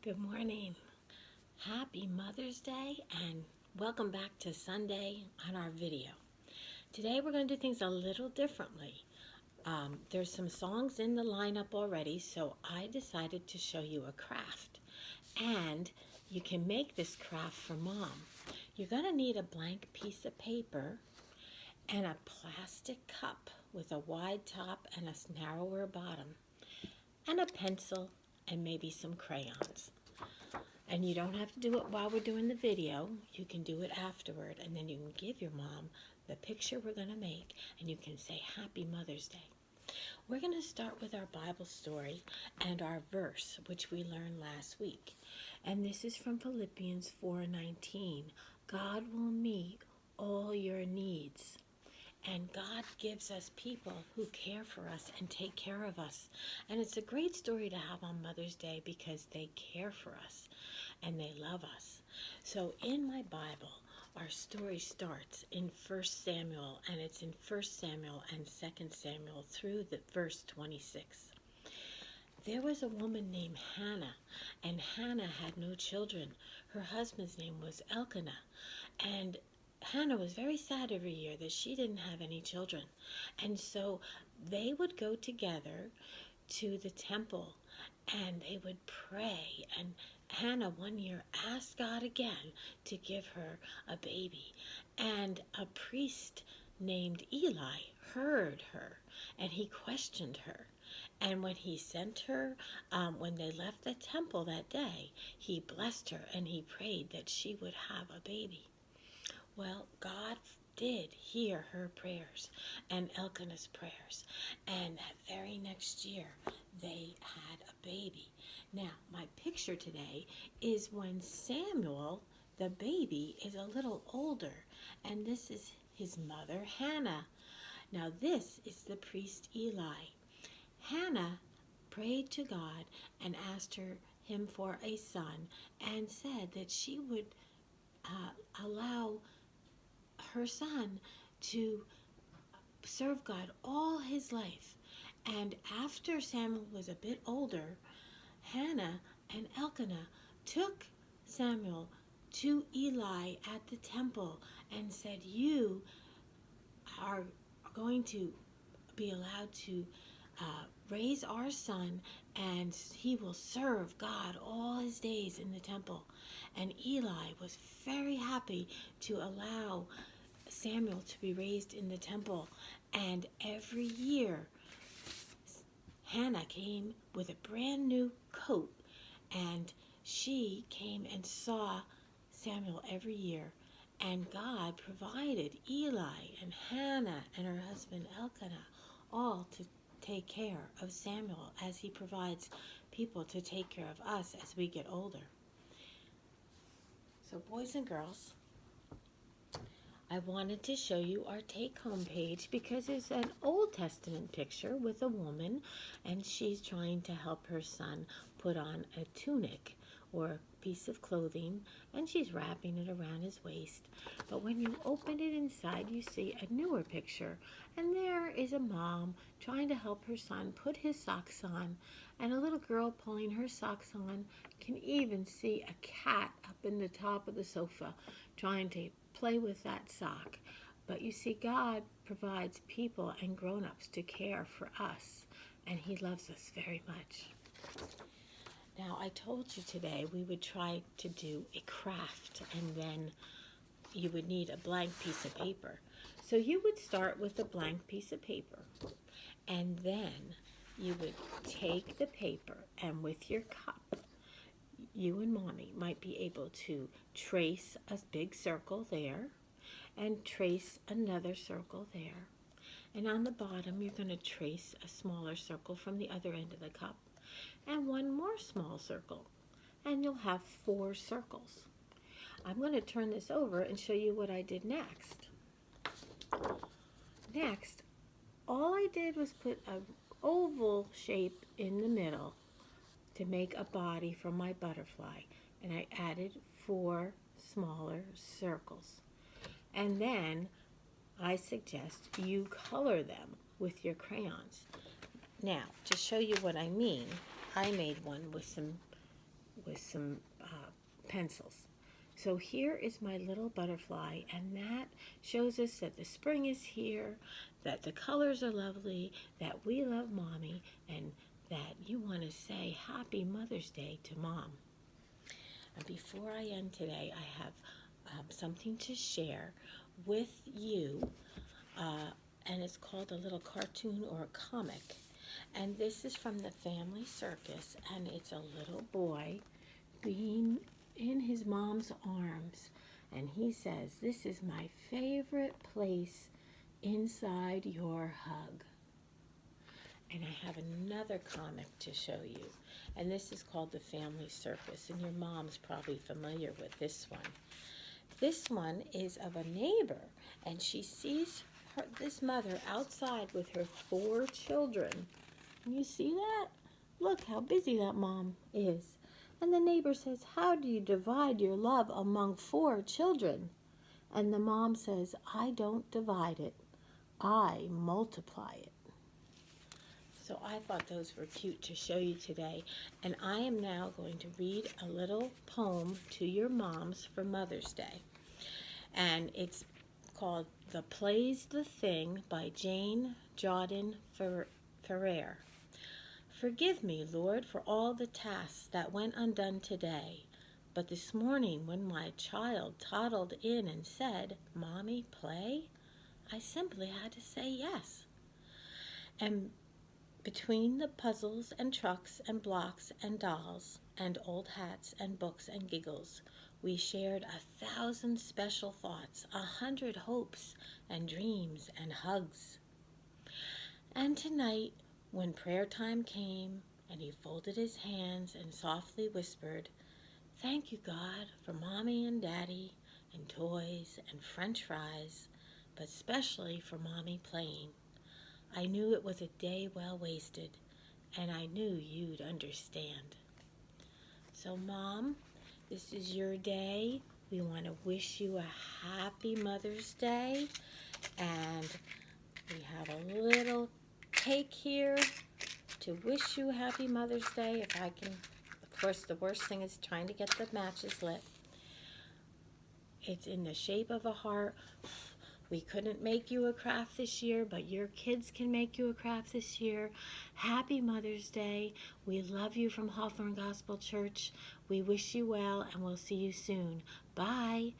Good morning. Happy Mother's Day and welcome back to Sunday on our video. Today we're going to do things a little differently. There's some songs in the lineup already, so I decided to show you a craft. And you can make this craft for Mom. You're going to need a blank piece of paper and a plastic cup with a wide top and a narrower bottom, and a pencil and maybe some crayons. And you don't have to do it while we're doing the video. You can do it afterward, and then you can give your mom the picture we're going to make, and you can say Happy Mother's Day. We're going to start with our Bible story and our verse, which we learned last week. And this is from Philippians 4:19. God will meet all your needs. And God gives us people who care for us and take care of us. And it's a great story to have on Mother's Day because they care for us and they love us. So in my Bible, our story starts in 1 Samuel, and it's in 1 Samuel and 2 Samuel through the verse 26. There was a woman named Hannah, and Hannah had no children. Her husband's name was Elkanah, and Hannah was very sad every year that she didn't have any children. And so they would go together to the temple and they would pray. And Hannah one year asked God again to give her a baby. And a priest named Eli heard her and he questioned her. And when he sent her, when they left the temple that day, he blessed her and he prayed that she would have a baby. Well, God did hear her prayers and Elkanah's prayers. And that very next year, they had a baby. Now, my picture today is when Samuel, the baby, is a little older. And this is his mother, Hannah. Now, this is the priest Eli. Hannah prayed to God and asked him for a son and said that she would allow her son to serve God all his life. And after Samuel was a bit older, Hannah and Elkanah took Samuel to Eli at the temple and said, you are going to be allowed to raise our son, and he will serve God all his days in the temple. And Eli was very happy to allow Samuel to be raised in the temple. And every year, Hannah came with a brand new coat, and she came and saw Samuel every year. And God provided Eli and Hannah and her husband Elkanah all to take care of Samuel as he provides people to take care of us as we get older. So boys and girls, I wanted to show you our take-home page because it's an Old Testament picture with a woman, and she's trying to help her son put on a tunic or a piece of clothing, and she's wrapping it around his waist. But when you open it inside, you see a newer picture, and there is a mom trying to help her son put his socks on, and a little girl pulling her socks on. Can even see a cat up in the top of the sofa trying to play with that sock. But you see, God provides people and grown-ups to care for us, and he loves us very much. Now, I told you today we would try to do a craft, and then you would need a blank piece of paper. So you would start with a blank piece of paper, and then you would take the paper, and with your cup, you and Mommy might be able to trace a big circle there and trace another circle there. And on the bottom, you're going to trace a smaller circle from the other end of the cup and one more small circle. And you'll have 4 circles. I'm going to turn this over and show you what I did next. Next, all I did was put an oval shape in the middle to make a body for my butterfly, and I added 4 smaller circles. And then I suggest you color them with your crayons. Now, to show you what I mean, I made one with some with some pencils. So here is my little butterfly, and that shows us that the spring is here, that the colors are lovely, that we love Mommy, and that you want to say Happy Mother's Day to Mom. And before I end today, I have something to share with you, and it's called a little cartoon or a comic. And this is from the Family Circus, and it's a little boy being in his mom's arms, and he says, "This is my favorite place inside your hug." And I have another comic to show you, and this is called the Family Circus, and your mom's probably familiar with this one. This one is of a neighbor, and she sees this mother outside with her 4 children. Can you see that? Look how busy that mom is. And the neighbor says, "How do you divide your love among 4 children?" And the mom says, "I don't divide it. I multiply it." So I thought those were cute to show you today. And I am now going to read a little poem to your moms for Mother's Day. And it's called "The Play's the Thing" by Jane Jodin Ferrer. Forgive me, Lord, for all the tasks that went undone today. But this morning when my child toddled in and said, "Mommy, play?" I simply had to say yes. And between the puzzles and trucks and blocks and dolls and old hats and books and giggles, we shared 1,000 special thoughts, 100 hopes and dreams and hugs. And tonight, when prayer time came and he folded his hands and softly whispered, "Thank you, God, for Mommy and Daddy and toys and French fries, but especially for Mommy playing," I knew it was a day well wasted, and I knew you'd understand. So, Mom, this is your day. We want to wish you a happy Mother's Day, and we have a little cake here to wish you a happy Mother's Day. If I can, of course, the worst thing is trying to get the matches lit. It's in the shape of a heart. We couldn't make you a craft this year, but your kids can make you a craft this year. Happy Mother's Day. We love you from Hawthorne Gospel Church. We wish you well, and we'll see you soon. Bye.